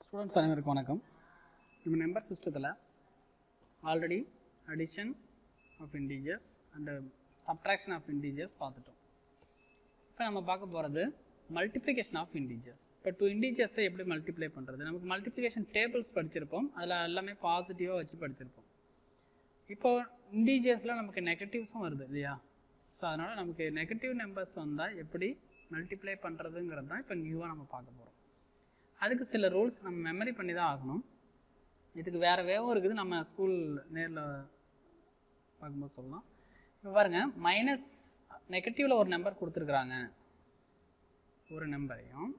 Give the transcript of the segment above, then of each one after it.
Students அனைவருக்கும் வணக்கம். நம்ம நம்பர் சிஸ்டத்தில் already addition of integers and subtraction of integers பார்த்துட்டோம். இப்போ நம்ம பார்க்க போகிறது மல்டிப்ளிகேஷன் ஆஃப் இன்டீஜர்ஸ். இப்போ டூ இன்டீஜர்ஸை எப்படி மல்டிப்ளை பண்ணுறது, நமக்கு மல்டிப்ளிகேஷன் டேபிள்ஸ் படிச்சிருப்போம், அதில் எல்லாமே பாசிட்டிவாக வச்சு படிச்சிருப்போம். இப்போது இன்டீஜர்ஸில் நமக்கு நெகட்டிவ்ஸும் வருது இல்லையா? ஸோ அதனால் நமக்கு நெகட்டிவ் நம்பர்ஸ் வந்தால் எப்படி மல்டிப்ளை பண்ணுறதுங்கிறது தான் இப்போ நியூவாக நம்ம பார்க்க போகிறோம். அதுக்கு சில ரூல்ஸ் நம்ம மெமரி பண்ணி தான் ஆகணும். இதுக்கு வேறு வேவும் இருக்குது, நம்ம ஸ்கூல் நேரில் பார்க்கும்போது சொல்லலாம். இப்போ பாருங்கள், மைனஸ் நெகட்டிவில் ஒரு நம்பர் கொடுத்துருக்குறாங்க, ஒரு நம்பரையும்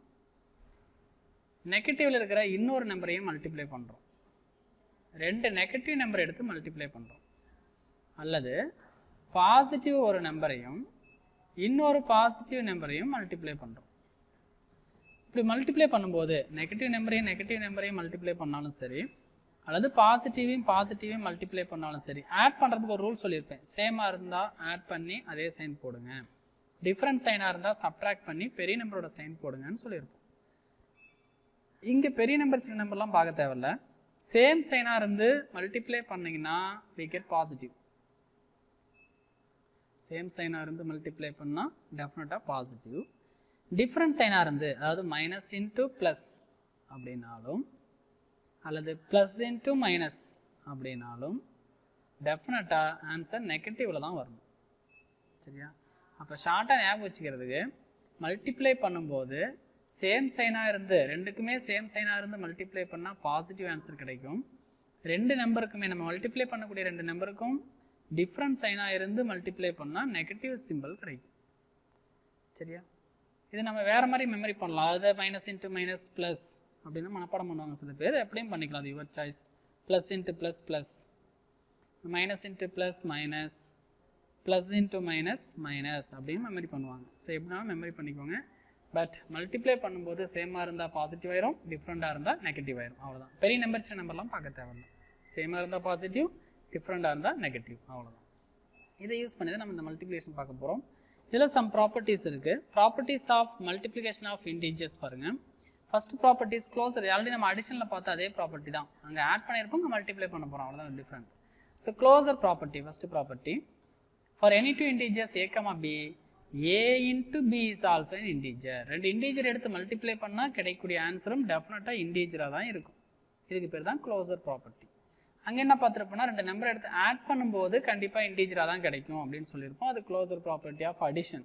நெகட்டிவில் இருக்கிற இன்னொரு நம்பரையும் மல்டிப்ளை பண்ணுறோம். ரெண்டு நெகட்டிவ் நம்பர் எடுத்து மல்டிப்ளை பண்ணுறோம். அல்லது பாசிட்டிவ் ஒரு நம்பரையும் இன்னொரு பாசிட்டிவ் நம்பரையும் மல்டிப்ளை பண்ணுறோம். இப்படி மல்டிப்ளை பண்ணும்போது நெகட்டிவ் நம்பரையும் மல்டிப்ளை பண்ணாலும் சரி, அல்லது பாசிட்டிவையும் மல்டிப்ளை பண்ணாலும் சரி, ஆட் பண்ணுறதுக்கு ஒரு ரூல் சொல்லியிருப்பேன். சேமாக இருந்தால் ஆட் பண்ணி அதே சைன் போடுங்க, டிஃப்ரெண்ட் சைனாக இருந்தால் சப்ட்ராக்ட் பண்ணி பெரிய நம்பரோட சைன் போடுங்கன்னு சொல்லியிருப்போம். இங்கே பெரிய நம்பர் சின்ன நம்பர்லாம் பார்க்க தேவையில்ல, சேம் சைனாக இருந்து மல்டிப்ளை பண்ணிங்கன்னா we get பாசிட்டிவ். சேம் சைனாக இருந்து மல்டிப்ளை பண்ணால் டெஃபினட்டாக பாசிட்டிவ். டிஃப்ரெண்ட் சைனாக இருந்து, அதாவது மைனஸ் இன்ட்டு ப்ளஸ் அப்படின்னாலும் அல்லது ப்ளஸ் இன்ட்டு மைனஸ் அப்படின்னாலும் டெஃபினட்டாக ஆன்சர் நெகட்டிவில் தான் வரணும். சரியா? அப்போ ஷார்ட்டாக ஞாபகம் வச்சுக்கிறதுக்கு, மல்டிப்ளை பண்ணும்போது சேம் சைனாக இருந்து, ரெண்டுக்குமே சேம் சைனாக இருந்து மல்டிப்ளை பண்ணால் பாசிட்டிவ் ஆன்சர் கிடைக்கும். ரெண்டு நம்பருக்குமே, நம்ம மல்டிப்ளை பண்ணக்கூடிய ரெண்டு நம்பருக்கும் டிஃப்ரெண்ட் சைனாக இருந்து மல்டிப்ளை பண்ணால் நெகட்டிவ் சிம்பிள் கிடைக்கும். சரியா? இது நம்ம வேறு மாதிரி மெமரி பண்ணலாம். அதாவது மைனஸ் இன்ட்டு மைனஸ் ப்ளஸ் அப்படின்னு மனப்பாடம் பண்ணுவாங்க சில பேர், எப்படியும் பண்ணிக்கலாம், அது your choice. Plus into plus plus, minus into plus minus, plus into minus minus அப்படின்னு மெமரி பண்ணுவாங்க. ஸோ எப்படினாலும் மெமரி பண்ணிக்கோங்க. பட் மல்டிப்ளை பண்ணும்போது சேமாக இருந்தால் பாசிட்டிவ் ஆயிரும், டிஃப்ரெண்ட்டாக இருந்தால் நெகட்டிவ் ஆயிரும், அவ்வளோதான். பெரிய நம்பர் சின்ன நம்பர்லாம் பார்க்க தேவையில்லை. சேமாக இருந்தால் பாசிட்டிவ், டிஃப்ரெண்ட்டாக இருந்தால் நெகட்டிவ், அவ்வளோதான். இதை யூஸ் பண்ணி தான் நம்ம இந்த மல்டிப்ளிகேஷன் பார்க்க போகிறோம். இதில் சம் ப்ராப்பர்ட்டிஸ் இருக்குது. Properties of multiplication of integers பாருங்கள். ஃபஸ்ட் ப்ராப்பர்ட்டிஸ் க்ளோசர், ஆல்ரெடி நம்ம அடிஷனில் பார்த்தா அதே ப்ராப்பர்ட்டி தான், அங்கே ஆட் பண்ணியிருப்போம், இங்கே மல்டிப்ளை பண்ண போகிறோம், அவ்வளோதான் different. So closure property, first property, for any two integers a, b, a into b is also an integer. ரெண்டு இன்டீஜர் எடுத்து மல்டிப்ளை பண்ணால் கிடைக்கக்கூடிய ஆன்சரும் டெஃபினட்டாக இன்டீஜராக தான் இருக்கும். இதுக்கு பேர் தான் க்ளோசர் ப்ராப்பர்ட்டி. அங்கே என்ன பார்த்துருப்போம்னா, ரெண்டு நம்பர் எடுத்து ஆட் பண்ணும்போது கண்டிப்பாக இன்டீஜராக தான் கிடைக்கும் அப்படின்னு சொல்லியிருப்போம். அது க்ளோசர் ப்ராப்பர்ட்டி ஆஃப் அடிஷன்.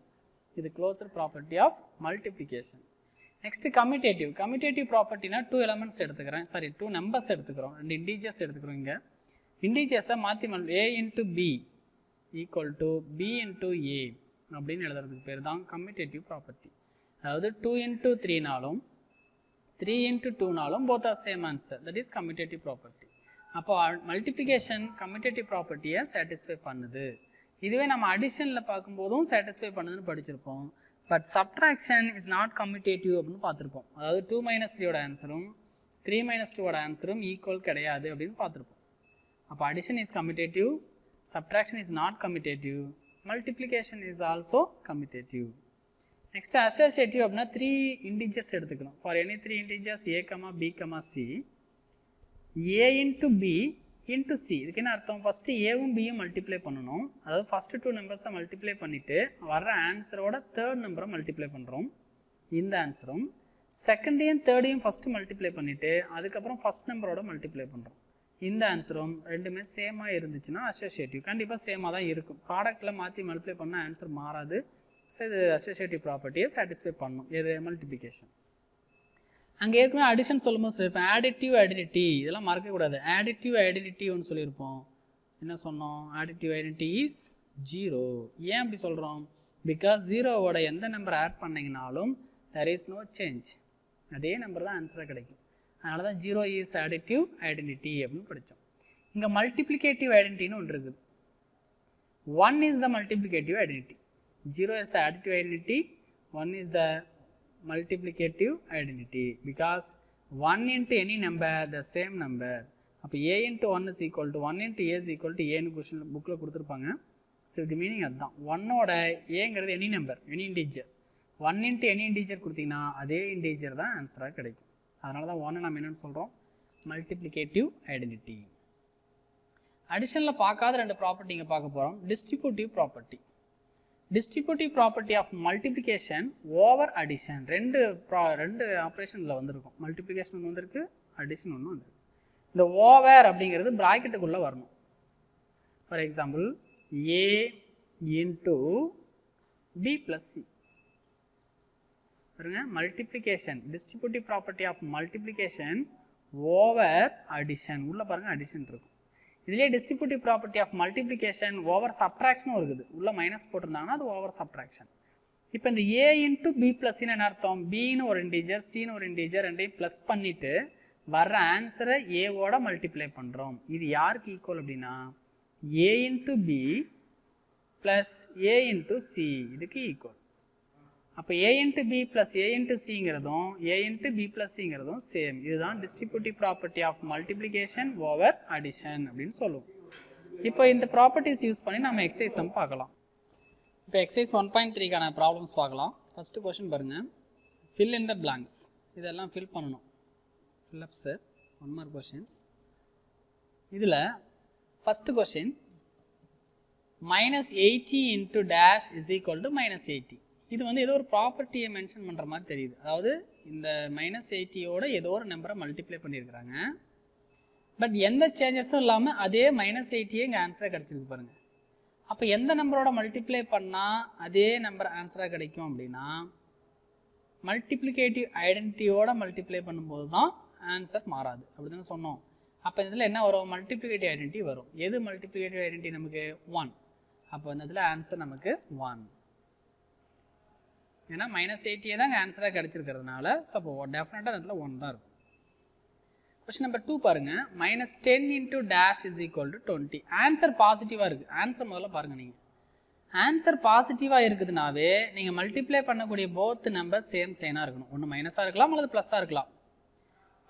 இது closure property of multiplication. Next commutative. Commutative ப்ராப்பர்ட்டினா டூ எலமெண்ட்ஸ் எடுத்துக்கிறேன், சாரி டூ நம்பர்ஸ் எடுத்துக்கிறோம், ரெண்டு இன்டீஜர்ஸ் எடுத்துக்கிறோம். இங்கே இன்டீஜர்ஸை மாற்றி a into b equal to b into a அப்படின்னு எழுதுறதுக்கு பேர் தான் கம்யூட்டேட்டிவ் ப்ராப்பர்ட்டி. அதாவது 2 இன்ட்டு 3நாலும் 3 இன்ட்டு 2நாலும் both are same answer, that is commutative property. அப்போ மல்டிப்ளிகேஷன் கம்யூட்டேட்டிவ் ப்ராப்பர்ட்டியை சாட்டிஸ்ஃபை பண்ணுது. இதுவே நம்ம அடிஷனில் பார்க்கும்போதும் சாட்டிஸ்ஃபை பண்ணுதுன்னு படிச்சிருப்போம். But subtraction is not commutative அப்படின்னு பார்த்துருப்போம். அதாவது 2 - 3யோட ஆன்சரும் 3 - 2வோட ஆன்சரும் ஈக்குவல் கிடையாது அப்படின்னு பார்த்துருப்போம். அப்போ addition is commutative, subtraction is not commutative, multiplication is also commutative. Next associative அப்படின்னா 3 இன்டீஜர்ஸ் எடுத்துக்கணும். For any 3 integers a, b, c, a into b into c. இதுக்கு என்ன அர்த்தம்? ஃபஸ்ட்டு ஏவும் பியும் மல்டிப்ளை பண்ணணும். அதாவது ஃபஸ்ட்டு டூ நம்பர்ஸை மல்டிப்ளை பண்ணிவிட்டு வர்ற ஆன்சரோட தேர்ட் நம்பரை மல்டிப்ளை பண்ணுறோம், இந்த ஆன்சரும். செகண்டையும் தேர்டையும் ஃபஸ்ட்டு மல்டிப்ளை பண்ணிவிட்டு அதுக்கப்புறம் ஃபஸ்ட் நம்பரோட மல்டிப்ளை பண்ணுறோம், இந்த ஆன்சரும். ரெண்டுமே சேமாக இருந்துச்சுன்னா அசோசியேட்டிவ். கண்டிப்பாக சேமாக தான் இருக்கும், ப்ராடக்ட்டில் மாற்றி மல்டிப்ளை பண்ணால் ஆன்சர் மாறாது. ஸோ இது அசோசியேட்டிவ் ப்ராப்பர்ட்டியை சாட்டிஸ்ஃபை பண்ணணும், எது மல்டிப்ளிகேஷன். அங்கே ஏற்கனவே அடிஷன் சொல்லும்போது சொல்லியிருப்பேன், ஆடிட்டிவ் ஐடென்டிட்டி, இதெல்லாம் மறக்கக்கூடாது. ஆடிட்டிவ் ஐடென்டிட்டி ஒன்று சொல்லியிருப்போம். என்ன சொன்னோம்? Additive identity is 0. ஏன் அப்படி சொல்கிறோம்? பிகாஸ் 0வோட எந்த நம்பர் ஆட் பண்ணிங்கனாலும் there is no change, அதே நம்பர் தான் ஆன்சராக கிடைக்கும். அதனால தான் 0 இஸ் ஆடிட்டிவ் ஐடென்டிட்டி அப்படின்னு படித்தோம். இங்கே மல்டிப்ளிகேட்டிவ் ஐடென்டிட்டின்னு ஒன்று இருக்குது. 1 is the multiplicative identity, 0 is the additive identity, 1 is the multiplicative identity, because 1 into any number the same number. அப்போ a into 1 is equal to 1 into a is equal to a னு question புக்கில் கொடுத்துருப்பாங்க. So இதுக்கு meaning அதுதான். 1ஓட ஏங்கிறது any number, any integer. 1 into any integer கொடுத்தீங்கன்னா அதே இன்டீஜர் தான் ஆன்சராக கிடைக்கும். அதனால தான் 1 நம்ம என்னென்னு சொல்கிறோம், மல்டிப்ளிகேட்டிவ் ஐடென்டிட்டி. அடிஷனில் பார்க்காத 2 ப்ராப்பர்ட்டி இங்கே பார்க்க போகிறோம். Distributive property. Distributive property of multiplication over addition. ரெண்டு ஆப்ரேஷனில் வந்திருக்கும். மல்டிப்ளிகேஷன் ஒன்று வந்திருக்கு, அடிஷன் ஒன்று வந்திருக்கு. இந்த ஓவர் அப்படிங்கிறது ப்ராக்கெட்டுக்குள்ளே வரணும். For example A into B plus C. பாருங்க, multiplication, distributive property of multiplication over addition. உள்ள பாருங்க அடிஷன் இருக்கும். இதுலேயே distributive property of multiplication over சப்ட்ராக்ஷனும் இருக்குது. உள்ள மைனஸ் போட்டிருந்தாங்கன்னா அது ஓவர் சப்ட்ராக்ஷன். இப்போ இந்த A இன்ட்டு B ப்ளஸ்ன்னு என்ன அர்த்தம், Bன்னு ஒரு இன்டீஜர், Cன்னு ஒரு இன்டீஜர், ரெண்டையும் ப்ளஸ் பண்ணிவிட்டு வர்ற ஆன்சரை ஏவோட மல்டிப்ளை பண்ணுறோம். இது யாருக்கு ஈக்குவல் அப்படின்னா A into B plus A into C இதுக்கு ஈக்குவல். அப்போ A into B plus A into Cங்கிறதும் A இன்ட்டு B ப்ளஸ் Cங்கிறதும் சேம். இதுதான் distributive property of multiplication over addition அப்படின்னு சொல்லுவோம். இப்போ இந்த ப்ராப்பர்ட்டிஸ் யூஸ் பண்ணி நம்ம எக்ஸசைஸ் சம் பார்க்கலாம். இப்போ எக்ஸசைஸ் 1.3க்கான ப்ராப்ளம்ஸ் பார்க்கலாம். ஃபஸ்ட்டு கொஷின் பாருங்கள், ஃபில் இன் த பிளாங்க்ஸ். இதெல்லாம் ஃபில் பண்ணணும். Fill ups 1 mark questions. இதில் first question -80 into dash is equal to -80. இது வந்து ஏதோ ஒரு ப்ராப்பர்ட்டியை மென்ஷன் பண்ணுற மாதிரி தெரியுது. அதாவது இந்த -80யோட ஏதோ ஒரு நம்பரை மல்டிப்ளை பண்ணியிருக்கிறாங்க. பட் எந்த சேஞ்சஸும் இல்லாமல் அதே -80யே இங்கே ஆன்சராக கிடச்சிருக்கு பாருங்கள். அப்போ எந்த நம்பரோட மல்டிப்ளை பண்ணால் அதே நம்பர் ஆன்சராக கிடைக்கும் அப்படின்னா மல்டிப்ளிகேட்டிவ் ஐடென்டிட்டியோட மல்டிப்ளை பண்ணும்போது தான் ஆன்சர் மாறாது. அப்படி தானே சொன்னோம். அப்போ இதில் என்ன வரும், மல்டிப்ளிகேட்டிவ் ஐடென்டிட்டி வரும். எது மல்டிப்ளிகேட்டிவ் ஐடென்டிட்டி நமக்கு 1. அப்போ இந்த இதில் ஆன்சர் நமக்கு 1. ஏன்னா -80 தான் ஆன்சராக கிடச்சிருக்கிறதுனால ஸோ அப்போ டெஃபினட்டாக அதில் 1 தான் இருக்கும். கொஸ்டின் நம்பர் 2 பாருங்கள், -10 into dash is equal to 20. Answer பாசிட்டிவாக இருக்குது. ஆன்சர் முதல்ல பாருங்கள். நீங்கள் ஆன்சர் பாசிட்டிவாக இருக்குதுனாவே நீங்கள் மல்டிப்ளை பண்ணக்கூடிய போத் நம்பர் சேம் சைனாக இருக்கணும். ஒன்று மைனஸாக இருக்கலாம் அல்லது ப்ளஸ்ஸாக இருக்கலாம்.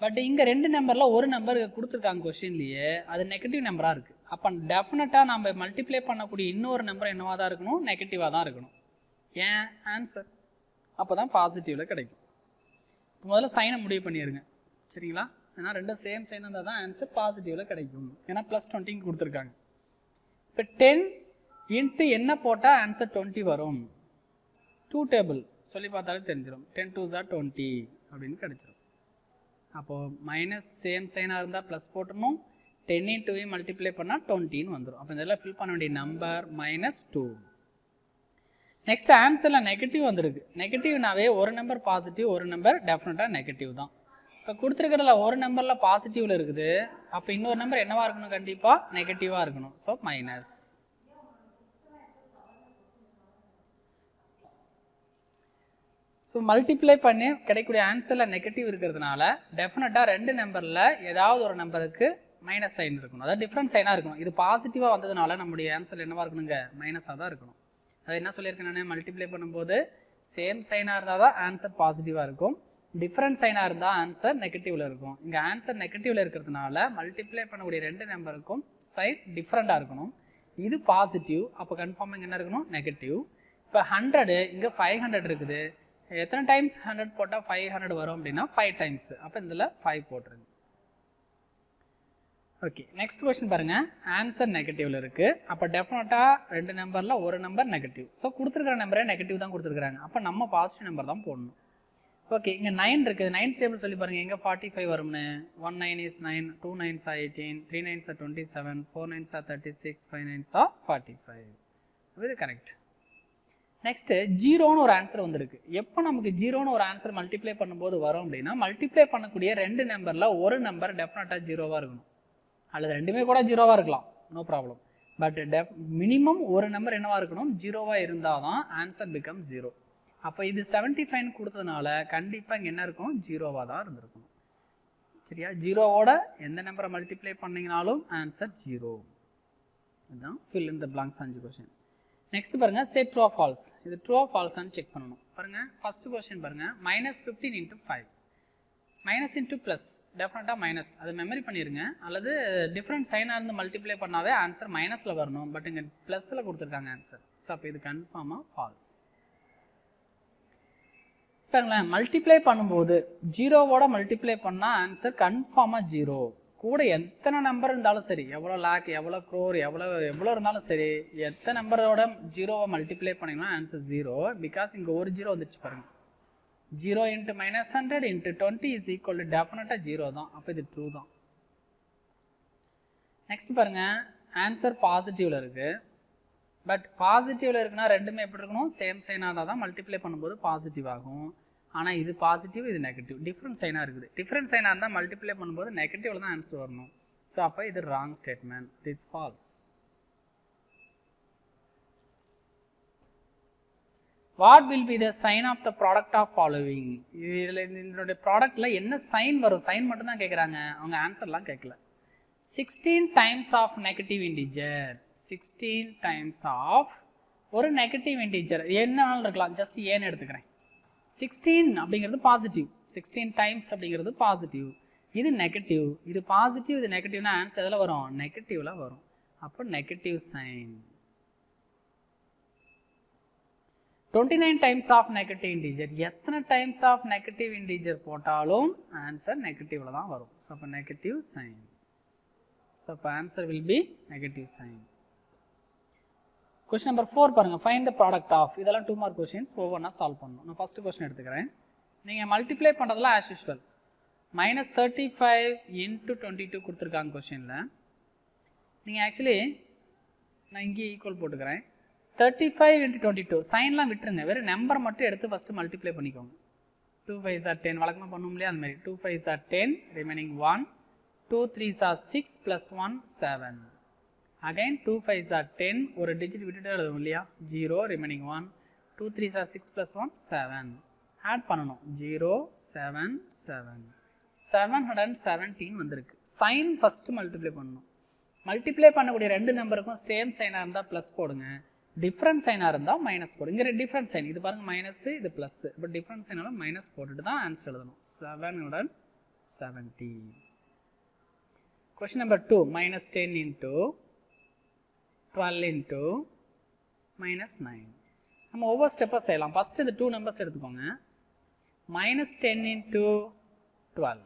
பட் இங்கே 2 நம்பரில் ஒரு நம்பர் கொடுத்துருக்காங்க கொஸ்டின்லேயே, அது நெகட்டிவ் நம்பராக இருக்குது. அப்போ டெஃபினட்டாக நம்ம மல்டிப்ளை பண்ணக்கூடிய இன்னொரு நம்பர் என்னவாக தான் இருக்கணும், நெகட்டிவாக தான் இருக்கணும். ஏன் ஆன்சர் அப்போ தான் பாசிட்டிவில் கிடைக்கும். இப்போ முதல்ல சைனை முடிவு பண்ணிடுங்க, சரிங்களா? ஏன்னா ரெண்டும் சேம் சைன் இருந்தால் தான் ஆன்சர் பாசிட்டிவில் கிடைக்கும். ஏன்னா +20 கொடுத்துருக்காங்க. இப்போ 10 இன்ட்டு என்ன போட்டால் ஆன்சர் 20 வரும். 2 டேபிள் சொல்லி பார்த்தாலே தெரிஞ்சிடும். 10 2s are 20 அப்படின்னு கிடைச்சிடும். அப்போது மைனஸ் சேம் சைனாக இருந்தால் ப்ளஸ் போட்டணும். 10 இன்ட்டு மல்டிப்ளை பண்ணால் 20ன்னு வந்துடும். அப்போ இதெல்லாம் ஃபில் பண்ண வேண்டிய நம்பர் -2. நெக்ஸ்ட் ஆன்சரில் நெகட்டிவ் வந்திருக்கு. நெகட்டிவ்னாவே ஒரு நம்பர் பாசிட்டிவ், ஒரு நம்பர் டெஃபினட்டாக நெகட்டிவ் தான். இப்போ கொடுத்துருக்கிறதுல ஒரு நம்பரில் பாசிட்டிவில் இருக்குது. அப்போ இன்னொரு நம்பர் என்னவாக இருக்கணும், கண்டிப்பாக நெகட்டிவாக இருக்கணும். So minus. ஸோ மல்டிப்ளை பண்ணி கிடைக்கக்கூடிய ஆன்சரில் நெகட்டிவ் இருக்கிறதுனால டெஃபினட்டாக 2 நம்பரில் ஏதாவது ஒரு நம்பருக்கு மைனஸ் சைன் இருக்கணும். அதாவது டிஃப்ரெண்ட் சைனாக இருக்கணும். இது பாசிட்டிவாக வந்ததுனால நம்முடைய ஆன்சர் என்னவாக இருக்கணுங்க, மைனஸாக தான் இருக்கணும். அது என்ன சொல்லியிருக்கேன் நான், மல்டிப்ளை பண்ணும்போது சேம் சைனாக இருந்தால் தான் ஆன்சர் பாசிட்டிவாக இருக்கும். டிஃப்ரெண்ட் சைனாக இருந்தால் ஆன்சர் நெகட்டிவில் இருக்கும். இங்கே ஆன்சர் நெகட்டிவில் இருக்கிறதுனால மல்டிப்ளை பண்ணக்கூடிய 2 நம்பருக்கும் சைன் டிஃப்ரெண்ட்டாக இருக்கணும். இது பாசிட்டிவ், அப்போ கன்ஃபார்மாக இங்கே என்ன இருக்கணும், நெகட்டிவ். இப்போ 100 இங்கே 500 இருக்குது. எத்தனை டைம்ஸ் 100 போட்டால் 500 வரும் அப்படின்னா 5 டைம்ஸ். அப்போ இதில் 5 போட்டுருங்க. ஓகே, நெக்ஸ்ட் கொஸ்டின் பாருங்கள். ஆன்சர் நெகட்டிவில் இருக்குது. அப்போ டெஃபினட்டாக 2 நம்பரில் ஒரு நம்பர் நெகட்டிவ். ஸோ கொடுத்துருக்கிற நம்பரே நெகட்டிவ் தான் கொடுத்துருக்குறாங்க. அப்போ நம்ம பாசிட்டிவ் நம்பர் தான் போடணும். ஓகே, இங்கே 9 இருக்குது. 9th டேபிள் சொல்லி பாருங்கள், எங்கே 45 வரும்னு. 1 9 is 9, 2 9s are 18, 3 9s are 27, 4 9s are 36, 5 9s are 45. இது கரெக்ட். நெக்ஸ்ட்டு 0ன்னு ஒரு ஆன்சர் வந்திருக்கு. எப்போ நமக்கு 0ன்னு ஒரு ஆன்சர் மல்டிப்ளை பண்ணும்போது வரும் அப்படின்னா மல்டிப்ளை பண்ணக்கூடிய 2 நம்பரில் ஒரு நம்பர் டெஃபினட்டாக 0வாக இருக்கணும். அல்லது ரெண்டுமே கூட 0வாக இருக்கலாம், நோ ப்ராப்ளம். பட் மினிமம் ஒரு நம்பர் என்னவாக இருக்கணும், 0வாக இருந்தால் தான் ஆன்சர் பிகம் 0. அப்போ இது 75 கொடுத்ததுனால கண்டிப்பாக இங்கே என்ன இருக்கும், 0வாக தான் இருந்திருக்கணும். சரியா? 0வோட எந்த நம்பரை மல்டிப்ளை பண்ணிங்கனாலும் ஆன்சர் 0. இதுதான் fill in the blanks 5 question. Next பாருங்கள், சே ட்ரூ ஆர் ஃபால்ஸ். இது ட்ரூ ஆர் ஃபால்ஸான்னு செக் பண்ணணும். பாருங்கள், ஃபஸ்ட்டு கொஸ்டின் பாருங்கள், -15 இன்ட்டு 5. மைனஸ் இன்ட்டு ப்ளஸ், டெஃபினட்டாக மைனஸ். அது மெமரி பண்ணிடுங்க. அல்லது டிஃப்ரெண்ட் சைனாக இருந்து மல்டிப்ளை பண்ணாவே ஆன்சர் மைனஸில் வரணும். பட் இங்கே ப்ளஸில் கொடுத்துருக்காங்க ஆன்சர். ஸோ அப்போ இது கன்ஃபார்மாக ஃபால்ஸ். பாருங்களேன், மல்டிப்ளை பண்ணும்போது ஜீரோவோட மல்டிப்ளை பண்ணால் ஆன்சர் கன்ஃபார்மாக ஜீரோ. கூட எத்தனை நம்பர் இருந்தாலும் சரி, எவ்வளோ லேக், எவ்வளோ க்ரோர், எவ்வளோ இருந்தாலும் சரி, எத்தனை நம்பரோட ஜீரோவை மல்டிப்ளை பண்ணிங்கன்னா ஆன்சர் ஜீரோ. பிகாஸ் இங்கே ஒரு ஜீரோ வந்துச்சு பாருங்கள். 0 into -100 into 20 is equal to டெஃபினட்டாக ஜீரோ தான். அப்போ இது ட்ரூ தான். நெக்ஸ்ட் பாருங்கள், ஆன்சர் பாசிட்டிவில் இருக்குது. பட் பாசிட்டிவில் இருக்குன்னா ரெண்டுமே எப்படி இருக்கணும், சேம் சைனாக தான் மல்டிப்ளை பண்ணும்போது பாசிட்டிவ் ஆகும். ஆனால் இது பாசிட்டிவ், இது நெகட்டிவ், டிஃப்ரெண்ட் சைனாக இருக்குது. டிஃப்ரெண்ட் சைனாக இருந்தால் மல்டிப்ளை பண்ணும்போது நெகட்டிவில் தான் ஆன்சர் வரணும். ஸோ அப்போ இது wrong statement, it is false. What will be the sign of the product of following? இதில் இதனுடைய ப்ராடக்டில் என்ன சைன் வரும்? சைன் மட்டும் தான் கேட்குறாங்க, அவங்க ஆன்சர்லாம் கேட்கல. 16 times of negative integer. 16 times of ஒரு நெகட்டிவ் இன்டிஜர் என்ன வேணாலும் இருக்கலாம், ஜஸ்ட் ஏன்னு எடுத்துக்கிறேன். 16 அப்படிங்கிறது பாசிட்டிவ், 16 times அப்படிங்கிறது பாசிட்டிவ், இது நெகட்டிவ், இது பாசிட்டிவ், இது நெகட்டிவ்னா ஆன்சர் எதில் வரும், நெகட்டிவில் வரும். அப்போ negative sign. 29 times of negative integer. எத்தனை டைம்ஸ் ஆஃப் நெகட்டிவ் இன்டிஜர் போட்டாலும் ஆன்சர் நெகட்டிவில் தான் வரும். ஸோ அப்போ நெகட்டிவ் சைன். ஸோ அப்போ answer will be negative sign. Question number 4 பாருங்கள், ஃபைண்ட் த ப்ராடக்ட் ஆஃப். இதெல்லாம் 2 மார்க் கொஸ்டின்ஸ், ஒவ்வொன்றா சால்வ் பண்ணணும். நான் ஃபஸ்ட்டு கொஸ்டின் எடுத்துக்கிறேன். நீங்கள் மல்டிப்ளை பண்ணுறதுலாம் ஆஸ் யூஸ்வல் -35 into 22 கொடுத்துருக்காங்க கொஸ்டினில். நீங்கள் ஆக்சுவலி நான் இங்கே ஈக்குவல் போட்டுக்கிறேன். 35 into 22 சைன்லாம் விட்டுருங்க, வெறும் நம்பர் மட்டும் எடுத்து ஃபஸ்ட்டு மல்டிப்ளை பண்ணிக்கோங்க. 2 5s are 10 வழக்கமாக பண்ணும் இல்லையா, அந்த மாதிரி 2 5s are 10 remaining 1, 2 3s are 6 plus 1 7. Again 2 5s are 10, ஒரு டிஜிட் விட்டுட்டு எழுதும் இல்லையா, 0 remaining 1, 2 3s are 6 plus 1 7. Add பண்ணணும், 0 7 7, 717 வந்திருக்கு. சைன் ஃபஸ்ட்டு மல்டிப்ளை பண்ணணும். மல்டிப்ளை பண்ணக்கூடிய ரெண்டு நம்பருக்கும் சேம் சைனாக இருந்தால் ப்ளஸ் போடுங்க, டிஃப்ரெண்ட் சைனாக இருந்தால் மைனஸ் போடுங்க. இங்கே டிஃப்ரெண்ட் சைன், இது பாருங்கள் மைனஸ், இது ப்ளஸ். இப்போ டிஃப்ரெண்ட் சைனாலும் மைனஸ் போட்டுட்டு தான் ஆன்சர் எழுதணும். 770. Question number 2, -10 into 12 into -9. நம்ம ஒவ்வொரு ஸ்டெப்பாக செய்யலாம். ஃபஸ்ட்டு இந்த 2 நம்பர்ஸ் எடுத்துக்கோங்க. -10 into 12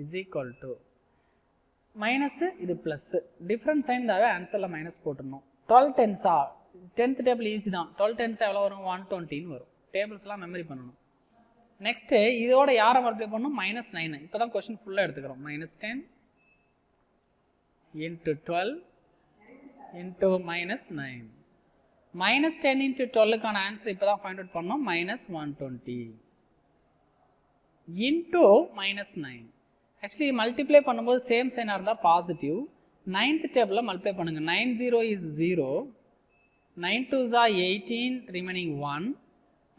is equal to minus, இது ப்ளஸ், டிஃப்ரெண்ட் சைன் தாவே ஆன்சரில் மைனஸ் போட்டுடணும். 12 10s 10th டேபிள் ஈஸி தான். 12 10s எவ்வளோ வரும், 120 வரும். டேபிள்ஸ்லாம் மெமரி பண்ணணும். நெக்ஸ்ட்டு இதோட யாரை மல்டிப்ளை பண்ணணும், -9. இப்போ தான் கொஸ்டின் ஃபுல்லாக எடுத்துக்கிறோம். -10 into 12 into -9. -10 into 12க்கான ஆன்சர் இப்போ தான் ஃபைண்ட் அவுட் பண்ணோம், -120 into -9. ஆக்சுவலி மல்டிப்ளை பண்ணும்போது சேம் சைனாக இருந்தால் பாசிட்டிவ். 9th டேபிளில் மல்டிப்ளை பண்ணுங்கள். 9 0 is 0, 9 2s are 18 remaining 1,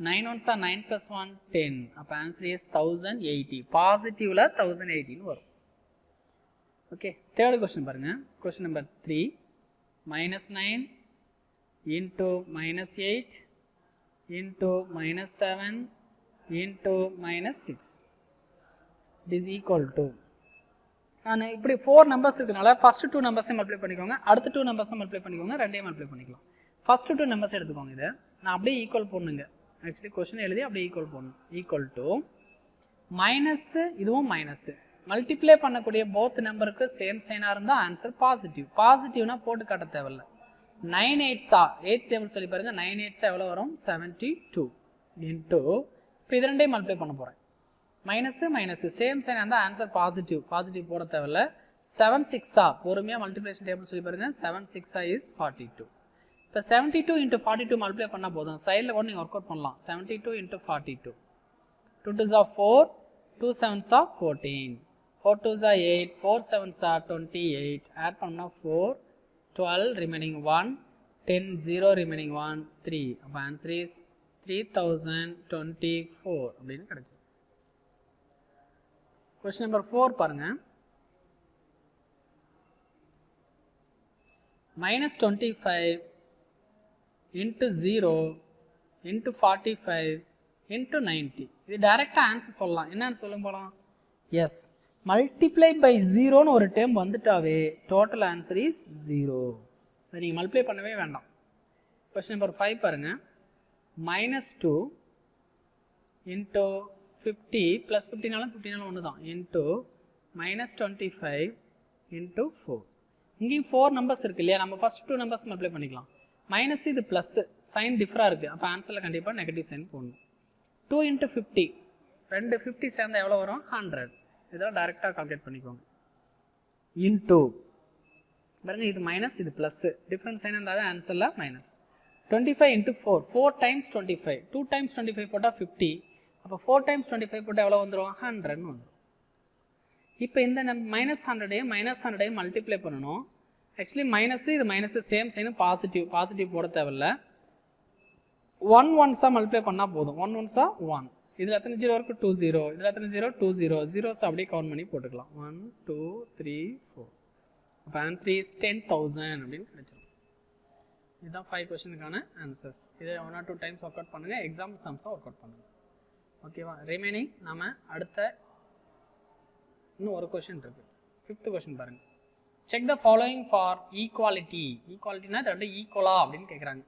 9 1s are 9 plus 1 10. அப்போ ஆன்சர் இஸ் 1080. பாசிட்டிவில் 1080 வரும். ஓகே, தேர்ட் கொஸ்டின் பாருங்கள். Question number 3, -9 into -8 into -7 into -6 is equal to. நான் இப்படி 4 நம்பர்ஸ் இருக்கனால ஃபஸ்ட்டு 2 நம்பர்ஸையும் மல்டிப்ளை பண்ணிக்கோங்க, அடுத்த 2 நம்பர்ஸும் மல்டிப்ளை பண்ணிக்கோங்க, ரெண்டையும் மல்டிப்ளை பண்ணிக்கலாம். ஃபஸ்ட்டு 2 நம்பர்ஸ் எடுத்துக்கோங்க. இதை நான் அப்படியே ஈக்குவல் போடணுங்க. ஆக்சுவலி கொஸ்டின் எழுதி அப்படியே ஈக்குவல் போடணும். ஈக்குவல் டு மைனஸ்ஸு, இதுவும் மைனஸ்ஸு. மல்டிப்ளை பண்ணக்கூடிய போத் நம்பருக்கு சேம் சைனாக இருந்தால் ஆன்சர் பாசிட்டிவ். பாசிட்டிவ்னா போட்டு காட்ட தேவையில்லை. 9 8s 8th டேபிள் சொல்லி பாருங்கள். 9 8s எவ்வளோ வரும், 72 இன்ட்டு, இப்போ இது ரெண்டையும் மல்டிப்ளை பண்ண போகிறேன். மைனஸு மைனஸு சேம் சைன் இருந்தால் ஆன்சர் பாசிட்டிவ். பாசிட்டிவ் போட தேவையில்லை. 7 6 பொறுமையாக மல்டிப்ளேஷன் டேபிள் சொல்லி பாருங்கள். 7 6 is 42. இப்போ 72 into 42 மல்டிப்ளை பண்ணால் போதும். சைடில் கூட நீங்கள் ஒர்க் அவுட் பண்ணலாம். 72 into 42, 2 2s are 4, 2 7s are 14, 4 2s are 8, 4 7s are 28. Add பண்ணால் 4 12 remaining 1, 10 0 remaining 1 3. அப்போ ஆன்சர் இஸ் 3024 அப்படின்னு கிடைச்சிது. கொஸ்டின் நம்பர் 4 பாருங்க. -25 into 0 into 45 into 90. இது டைரெக்டாக ஆன்சர் சொல்லலாம். என்னன்னு சொல்ல போகலாம், எஸ் மல்டிப்ளை பை 0ன்னு ஒரு டேர்ம் வந்துட்டாவே டோட்டல் ஆன்சர் இஸ் 0. அதை நீங்கள் மல்டிப்ளை பண்ணவே வேண்டாம். கொஸ்டின் நம்பர் 5 பாருங்கள். -2 into 50 plus 50 நாலும் 50 நாலும் ஒன்று தான் into minus 25 into 4. இங்கேயும் 4 நம்பர்ஸ் இருக்கு இல்லையா, நம்ம ஃபர்ஸ்ட் 2 நம்பர்ஸ் மல்டிப்ளை பண்ணிக்கலாம். மைனஸ் இது ப்ளஸ், சைன் டிஃபராக இருக்குது, அப்போ ஆன்சரில் கண்டிப்பாக நெகட்டிவ் சைன் போடணும். 2 into 50, ரெண்டு 50 சேர்ந்தால் எவ்வளோ வரும்? 100. இதெல்லாம் டைரெக்டாக கால்குலேட் பண்ணிக்கோங்க. இன்டூ பாருங்க, இது மைனஸ் இது ப்ளஸ், டிஃப்ரெண்ட் சைன் இருந்தால் ஆன்சரில் மைனஸ். 25 into 4, 4 times 25, 2 times 25 போட்டால் 50, அப்போ 4 times 25 போட்டால் எவ்வளோ வந்துடும்? 100ன்னு வந்துடும். இப்போ இந்த மைனஸ் 100ஐயும் மல்டிப்ளை பண்ணணும். ஆக்சுவலி மைனஸ் இது மைனஸ் சேம் சைனு, பாசிட்டிவ் போட தேவையில்ல. 1 ஒன்ஸாக மல்டிப்ளை பண்ணால் போதும். 1 ஒன்ஸா 1, இதில் எத்தனை ஜீரோ இருக்குது? 2 0, இதில் எத்தனை ஜீரோ? 2 0, ஜீரோஸ் அப்படியே கவுண்ட் பண்ணி போட்டுக்கலாம். 1 2 3 4. அப்போ ஆன்சர் இஸ் 10,000 அப்படின்னு கிடைச்சிடும். இதுதான் 5 கொஸ்டினுக்கான ஆன்சர்ஸ். இதை 1 or 2 டைம்ஸ் ஒர்க் அவுட் பண்ணுங்கள், எக்ஸாம்பிள் சம்ஸாக ஒர்க் அவுட் பண்ணுங்கள். ஓகேவா? ரிமைனிங் நம்ம அடுத்த இன்னும் ஒரு கொஸ்டின் இருக்குது. 5th கொஸ்டின் பாருங்கள். Check the following for equality. ஈக்குவாலிட்டினா இது ரெண்டு ஈக்குவலா அப்படின்னு கேட்குறாங்க.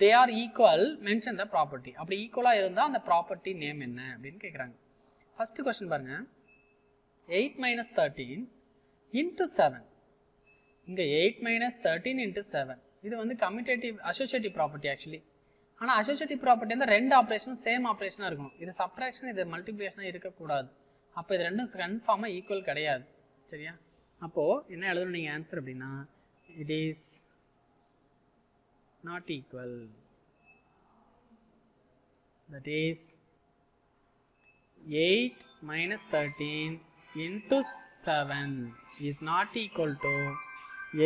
They are equal, mention the property. அப்படி ஈக்குவலாக இருந்தால் அந்த ப்ராப்பர்ட்டி நேம் என்ன அப்படின்னு கேட்குறாங்க. ஃபஸ்ட்டு கொஸ்டின் பாருங்கள். 8 minus 13 into 7. இங்கே 8 minus 13 into 7. இது வந்து கம்யூட்டேட்டிவ் அசோசியேட்டிவ் ப்ராப்பர்ட்டி ஆக்சுவலி. ஆனால் அசோசியேட்டிவ் ப்ராப்பர்ட்டி வந்து ரெண்டு ஆப்ரேஷனும் சேம் ஆப்ரேஷனாக இருக்கணும். இது சப்ட்ராக்ஷன், இது மல்டிப்ளிகேஷனாக இருக்கக்கூடாது. அப்போ இது ரெண்டும் கன்ஃபார்மாக ஈக்குவல் கிடையாது. சரியா? அப்போது என்ன எழுதணும் நீங்கள் ஆன்சர் அப்படின்னா, it is not equal. That is 8 minus 13 into 7 is not equal to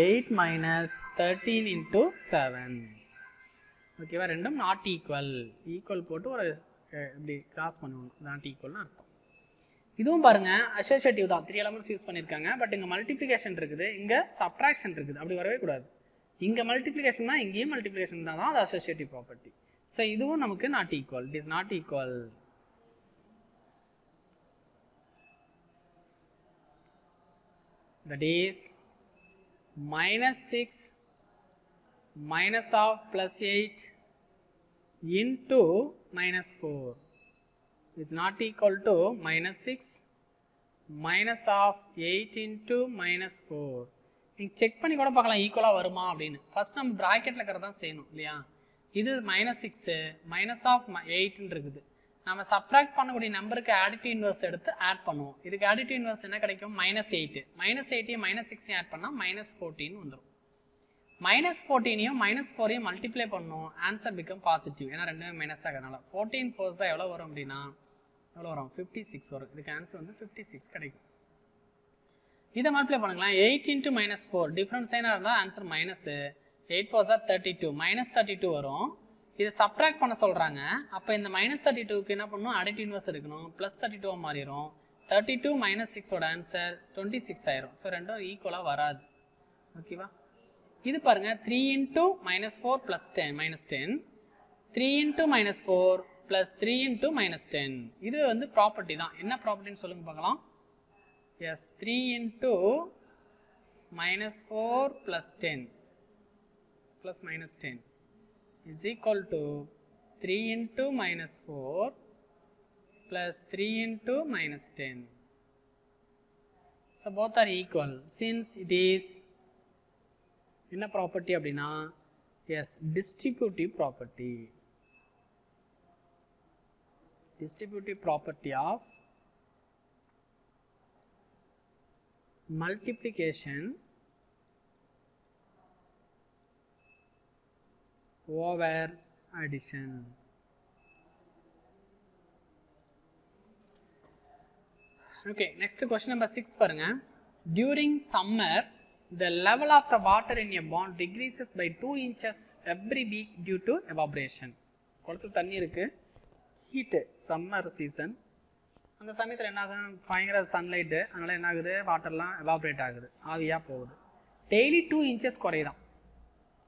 8 minus 13 into 7. ஓகேவா? ரெண்டும் நாட் ஈக்குவல். ஈக்குவல் போட்டு ஒரு இப்படி கிராஸ் பண்ணுவோம். நாட் ஈக்குவல்னு அர்த்தம். இதுவும் பாருங்க அசோசியேட்டிவ் தான், 3 எலமெண்ட்ஸ் யூஸ் பண்ணியிருக்காங்க. பட் இங்கே மல்டிப்ளிகேஷன் இருக்குது, இங்கே சப்ட்ராக்ஷன் இருக்குது. அப்படி வரவே கூடாது. இங்கே மல்டிப்ளிகேஷன் தான், இங்கேயும் மல்டிப்ளிகேஷன் தான், அது அசோசியேட்டிவ் ப்ராப்பர்ட்டி. ஸோ இதுவும் நமக்கு not equal. It is not equal. That is minus 6 minus of plus 8 into minus 4 is not equal to minus 6 minus of 8 into minus 4. நீங்கள் செக் பண்ணி கூட பார்க்கலாம் ஈக்குவலாக வருமா அப்படின்னு. ஃபர்ஸ்ட் நம்ம ப்ராக்கெட்டில் இருக்கிறது தான் செய்யணும் இல்லையா? இது மைனஸ் 6 மைனஸ் ஆஃப் 8ன்னு இருக்குது. நம்ம சப்ட்ராக்ட் பண்ணக்கூடிய நம்பருக்கு ஆடிட்டிவ் இன்வர்ஸ் எடுத்து ஆட் பண்ணுவோம். இதுக்கு ஆடிட்டிவ் இன்வர்ஸ் என்ன கிடைக்கும்? -8. -8ஐயும் -6ஐயும் ஆட் பண்ணால் -14 வந்துடும். -14ஐயும் -4ஐயும் மல்டிப்ளை பண்ணணும், ஆன்சர் பிகம் பாசிட்டிவ். ஏன்னா ரெண்டுமே மைனஸ் ஆகிறதுனால 14 4 தான் எவ்வளோ வரும் அப்படின்னா எவ்வளோ வரும்? 56 வரும். இதுக்கு ஆன்சர் வந்து 56 கிடைக்கும். இதை மல்டிப்ளை பண்ணுங்களேன். 8 into -4 டிஃப்ரெண்ட் சைனாக இருந்தால் ஆன்சர் மைனஸ். 8 4 32, -32 வரும். இதை சப்ட்ராக்ட் பண்ண சொல்கிறாங்க. அப்போ இந்த -32க்கு என்ன பண்ணணும்? அடிட்டிவ் இன்வர்ஸ் எடுக்கணும். +32 மாறிடும். 32 - 6ஓட ஆன்சர் 26 ஆயிரும். ஸோ ரெண்டும் ஈக்குவலாக வராது. ஓகேவா? இது பாருங்கள். 3 into -4 plus 10 -10, 3 into -4 plus 3 into -10. இது வந்து ப்ராப்பர்ட்டி தான். என்ன ப்ராப்பர்ட்டின்னு சொல்லுங்க பார்க்கலாம். Yes, 3 into -4 plus 10 plus -10 is equal to 3 into -4 plus 3 into -10. So both are equal. Since it is என்ன ப்ராப்பர்ட்டி அப்படின்னா, S, distributive property. Distributive property of multiplication over addition. Okay, next question number 6 பாருங்க. During summer, the level of the water in a pond decreases by 2 inches every week due to evaporation. குளத்துல தண்ணி இருக்கு, heat, summer season. அந்த சமயத்தில் என்ன ஆகுது? பயங்கர sunlight, அதனால என்ன ஆகுது? வாட்டர்லாம் எவாப்ரேட் ஆகுது, ஆவியாக போகுது. Daily 2 inches குறையுதான்.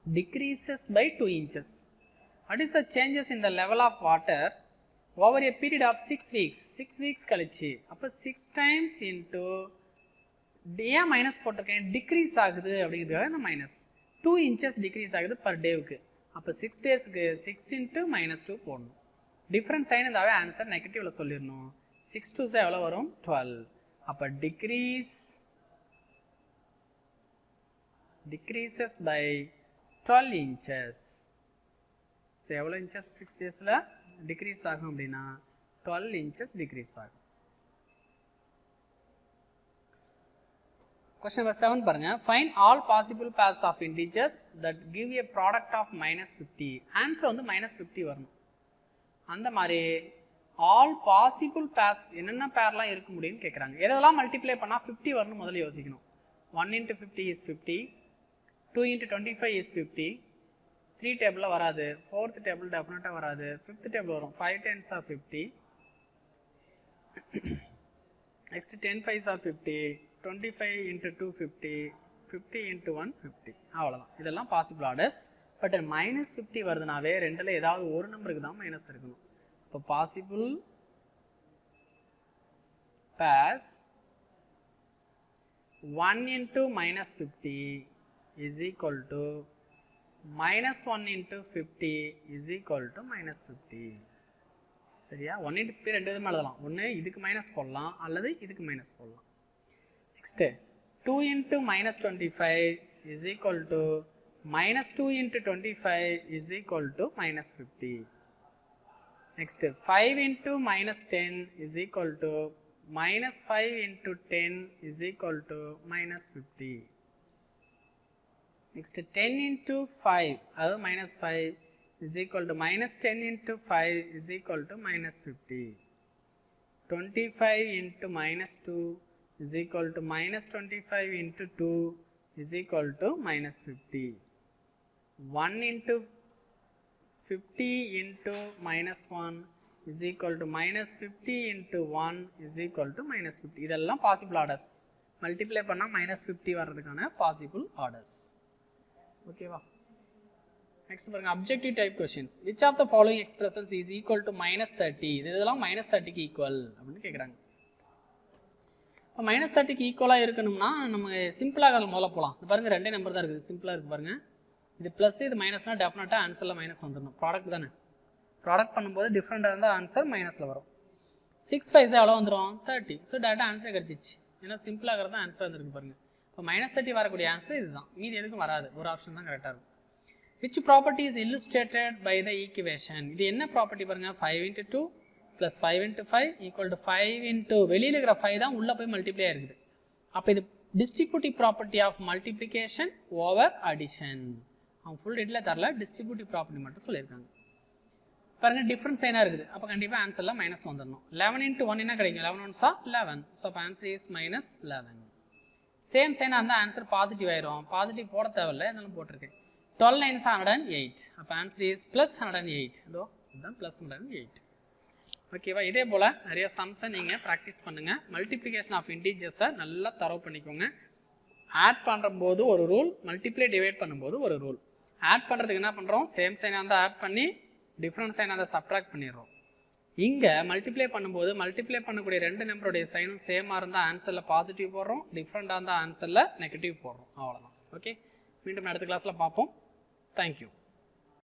Decreases by 2 inches. What is the changes in the level of water over a period of 6 weeks? 6 weeks கழிச்சு. அப்போ 6 times into ஏன் மைனஸ் போட்டிருக்கேன்? டிக்ரீஸ் ஆகுது அப்படிங்கிறதுக்காக இந்த மைனஸ். 2 inches டிக்ரீஸ் ஆகுது பர் டேவுக்கு. அப்போ 6 டேஸ்க்கு 6 into -2 போடணும். டிஃப்ரெண்ட் சைன் இருந்தாவே ஆன்சர் நெகட்டிவ்ல சொல்லிடணும். 6 2 எவ்வளோ வரும் 12. அப்போ decreases by 12 inches. ஸோ எவ்வளோ இன்ச்சஸ் 6 டேஸில் டிக்ரீஸ் ஆகும் அப்படின்னா 12 inches டிக்ரீஸ் ஆகும். Question number 7 பாருங்க. Find all possible pairs of integers that give a product of -50. Answer வந்து -50 வரணும். அந்த மாதிரி all possible pairs என்னென்ன பேர்லாம் இருக்க முடியும்னு கேட்குறாங்க. எதெல்லாம் மல்டிப்ளை பண்ணால் 50 வரணும் முதல்ல யோசிக்கணும். 1 into 50 is 50, 2 into 25 is 50, 3 டேபிளில் வராது, 4th டேபிள் டெஃபினட்டாக வராது, 5th டேபிள் வரும், 5 10s are 50, next 10 5s are 50, 25 into 2 50, 50 into 1 50. அவ்வளோதான். இதெல்லாம் பாசிபிள் ஆர்டர்ஸ். பட் -50 வருதுனாவே ரெண்டில் ஏதாவது ஒரு நம்பருக்கு தான் மைனஸ் இருக்கணும். இப்போ possible purse 1 into -50 is equal to -1 into 50 is equal to -50. சரியா? 1 into 50 ரெண்டு விதமாக எழுதலாம். ஒன்று இதுக்கு மைனஸ் போடலாம் அல்லது இதுக்கு மைனஸ் போடலாம். Next 2 into -25 is equal to -2 into 25 is equal to -50. Next 5 into -10 is equal to -5 into 10 is equal to -50. Next 10 into 5 அதாவது -5 is equal to -10 into 5 is equal to -50. 25 into -2 is equal to -25 into 2 is equal to -50. 1 into 50 into -1 is equal to -50 into 1 is equal to -50. இதெல்லாம் possible orders. Multiply பண்ணால் -50 வர்றதுக்கான possible orders. ஓகேவா? Next பாருங்க, objective type questions. Which of the following expressions is equal to -30? இதெல்லாம் -30க்கு equal அப்படின்னு கேட்குறாங்க. இப்போ -30க்கு ஈக்குவலாக இருக்கணும்னா நம்ம சிம்பிளாக அதில் முதல்ல போகலாம். இது பாருங்கள் ரெண்டே நம்பர் தான் இருக்குது, சிம்பிளாக இருக்குது பாருங்கள். இது ப்ளஸ் இது மைனஸ்னா டெஃபினட்டாக ஆன்சரில் மைனஸ் வந்துடணும். ப்ராடக்ட் தானே, ப்ராடக்ட் பண்ணும்போது டிஃப்ரெண்ட்டாக இருந்தால் ஆன்சர் மைனஸில் வரும். 6 5 எவ்வளோ வந்துடும் 30. ஸோ டேரெக்டாக ஆன்சர் கிடச்சிச்சு. ஏன்னா சிம்பிளாகிறது தான் ஆன்சர் வந்துருக்கு பாருங்கள். இப்போ -30 வரக்கூடிய ஆன்சர் இதுதான், மீதி எதுக்கும் வராது, ஒரு ஆப்ஷன் தான் கரெக்டாக இருக்கும். Which property is illustrated by the equation? இது என்ன ப்ராப்பர்ட்டி பாருங்கள், 5 into 2 + 5 into 5 equal to 5 into வெளியில் இருக்கிற 5 தான் உள்ளே போய் மல்டிப்ளை ஆயிருக்குது. அப்போ இது distributive property of multiplication over addition. அவங்க ஃபுல் டீட்டெயிலாக தரல, டிஸ்ட்ரிபியூட்டிவ் ப்ராப்பர்ட்டி மட்டும் சொல்லியிருக்காங்க. பாருங்கள் டிஃப்ரெண்ட் சைனாக இருக்குது, அப்போ கண்டிப்பாக ஆன்சரில் மைனஸ் வந்துடணும். 11 into 1 என்ன கிடைக்கும், 11 1s are 11. ஸோ அப்போ ஆன்சர் இஸ் -11. சேம் சைனாக இருந்தால் ஆன்சர் பாசிட்டிவ் ஆயிரும், பாசிட்டிவ் போட தேவையில்லை, அதனால போட்டிருக்கேன். 12 9s are 108. அப்போ ஆன்சர் இஸ் +108. இதோ இதுதான் +108. ஓகேவா? இதே போல் நிறைய சம்ஸை நீங்கள் ப்ராக்டிஸ் பண்ணுங்கள். மல்டிப்ளிகேஷன் ஆஃப் இன்டீஜர்ஸை நல்லா தரவு பண்ணிக்கோங்க. ஆட் பண்ணும்போது ஒரு ரூல், மல்டிப்ளை டிவைட் பண்ணும்போது ஒரு ரூல். ஆட் பண்ணுறதுக்கு என்ன பண்ணுறோம், சேம் சைனாக இருந்தால் ஆட் பண்ணி டிஃப்ரெண்ட் சைனாக இருந்தால் சப்ட்ராக்ட் பண்ணிடுறோம். இங்கே மல்டிப்ளை பண்ணும்போது மல்டிப்ளை பண்ணக்கூடிய ரெண்டு நம்பருடைய சைனும் சேமாக இருந்தால் ஆன்சரில் பாசிட்டிவ் போடுறோம், டிஃப்ரெண்ட்டாக இருந்தால் ஆன்சரில் நெகட்டிவ் போடுறோம். அவ்வளோதான். ஓகே, மீண்டும் அடுத்த கிளாஸில் பார்ப்போம். தேங்க்யூ.